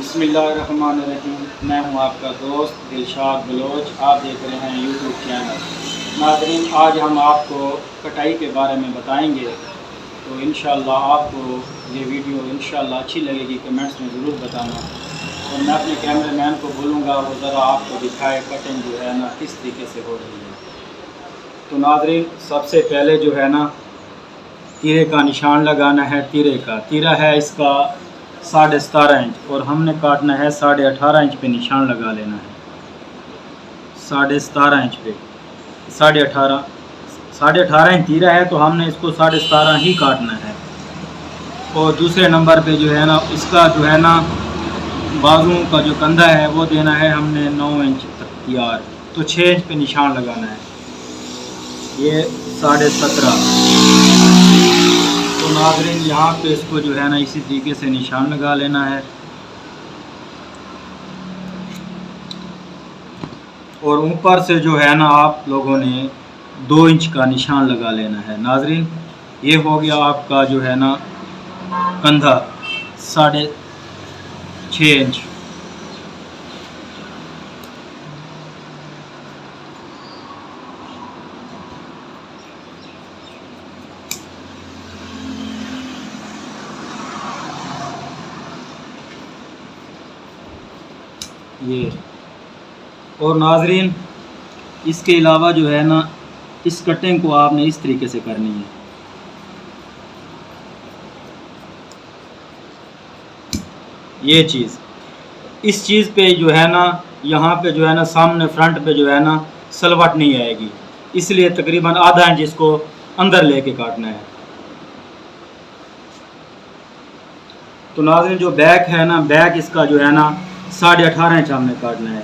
بسم اللہ الرحمن الرحیم۔ میں ہوں آپ کا دوست دلشاد بلوچ، آپ دیکھ رہے ہیں یوٹیوب چینل۔ ناظرین، آج ہم آپ کو کٹائی کے بارے میں بتائیں گے، تو انشاءاللہ آپ کو یہ ویڈیو انشاءاللہ اچھی لگے گی، کمنٹس میں ضرور بتانا۔ اور میں اپنے کیمرے مین کو بولوں گا وہ ذرا آپ کو دکھائے کٹنگ جو ہے نا کس طریقے سے ہو رہی ہے۔ تو ناظرین، سب سے پہلے جو ہے نا تیرے کا نشان لگانا ہے۔ تیرہ ہے اس کا 17.5 انچ، اور ہم نے کاٹنا ہے 18.5 انچ پہ نشان لگا لینا ہے۔ 17.5 انچ پہ 18.5 انچ تیرہ ہے، تو ہم نے اس کو 17.5 ہی کاٹنا ہے۔ اور دوسرے نمبر پہ جو ہے نا اس کا جو ہے نا بازو کا جو کندھا ہے وہ دینا ہے ہم نے 9 انچ تک تیار، تو 6 انچ پہ نشان لگانا ہے۔ یہ 17.5۔ تو ناظرین، یہاں پہ اس کو جو ہے نا اسی طریقے سے نشان لگا لینا ہے، اور اوپر سے جو ہے نا آپ لوگوں نے 2 انچ کا نشان لگا لینا ہے۔ ناظرین، یہ ہو گیا آپ کا جو ہے نا کندھا 6.5 انچ۔ یہ اور ناظرین، اس کے علاوہ جو ہے نا اس کٹنگ کو آپ نے اس طریقے سے کرنی ہے۔ یہ چیز اس چیز پہ جو ہے نا یہاں پہ جو ہے نا سامنے فرنٹ پہ جو ہے نا سلوٹ نہیں آئے گی، اس لیے تقریباً آدھا انچ اس کو اندر لے کے کاٹنا ہے۔ تو ناظرین، جو بیک ہے نا، بیک اس کا جو ہے نا 18.5 انچ ہم نے کاٹنا ہے۔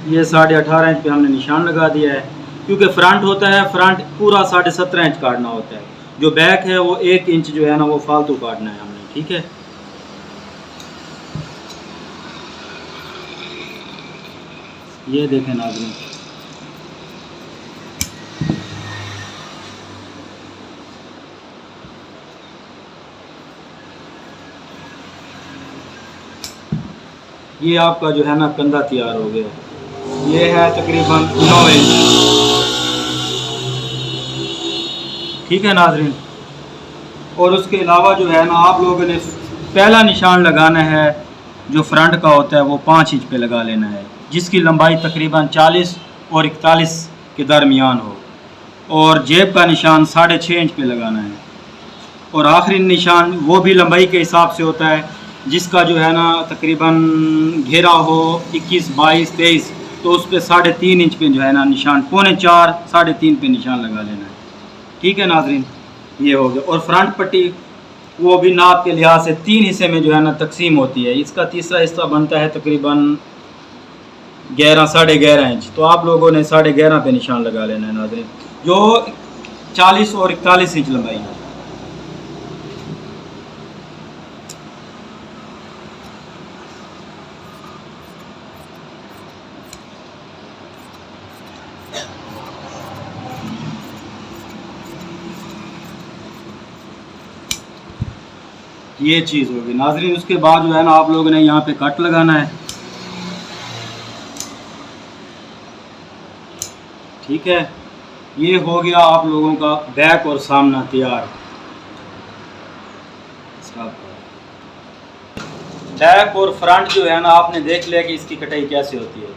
یہ 18.5 انچ پہ ہم نے نشان لگا دیا ہے، کیونکہ فرنٹ ہوتا ہے، فرنٹ پورا 17.5 انچ کاٹنا ہوتا ہے۔ جو بیک ہے وہ 1 انچ جو ہے نا وہ فالتو کاٹنا ہے ہم نے، ٹھیک ہے۔ یہ دیکھیں ناظرین، یہ آپ کا جو ہے نا کندھا تیار ہو گیا۔ یہ ہے تقریباً 9 انچ، ٹھیک ہے ناظرین۔ اور اس کے علاوہ جو ہے نا آپ لوگوں نے پہلا نشان لگانا ہے جو فرنٹ کا ہوتا ہے وہ 5 انچ پہ لگا لینا ہے، جس کی لمبائی تقریباً 40 اور 41 کے درمیان ہو، اور جیب کا نشان 6.5 انچ پہ لگانا ہے۔ اور آخری نشان وہ بھی لمبائی کے حساب سے ہوتا ہے، جس کا جو ہے نا تقریباً گھیرا ہو 21 22 23، تو اس پہ 3.5 انچ پہ جو ہے نا نشان 3.25 3.5 پہ نشان لگا لینا ہے، ٹھیک ہے ناظرین۔ یہ ہو گیا۔ اور فرنٹ پٹی وہ بھی ناپ کے لحاظ سے 3 حصے میں جو ہے نا تقسیم ہوتی ہے۔ اس کا تیسرا حصہ بنتا ہے تقریباً 11.5 انچ، تو آپ لوگوں نے 11.5 پہ نشان لگا لینا ہے ناظرین، جو 40 اور 41 انچ لمبائی ہے۔ یہ چیز ہوگی ناظرین۔ اس کے بعد جو ہے نا آپ لوگوں نے یہاں پہ کٹ لگانا ہے، ٹھیک ہے۔ یہ ہو گیا آپ لوگوں کا بیک اور سامنا تیار۔ بیک اور فرنٹ جو ہے نا آپ نے دیکھ لیا کہ اس کی کٹائی کیسے ہوتی ہے۔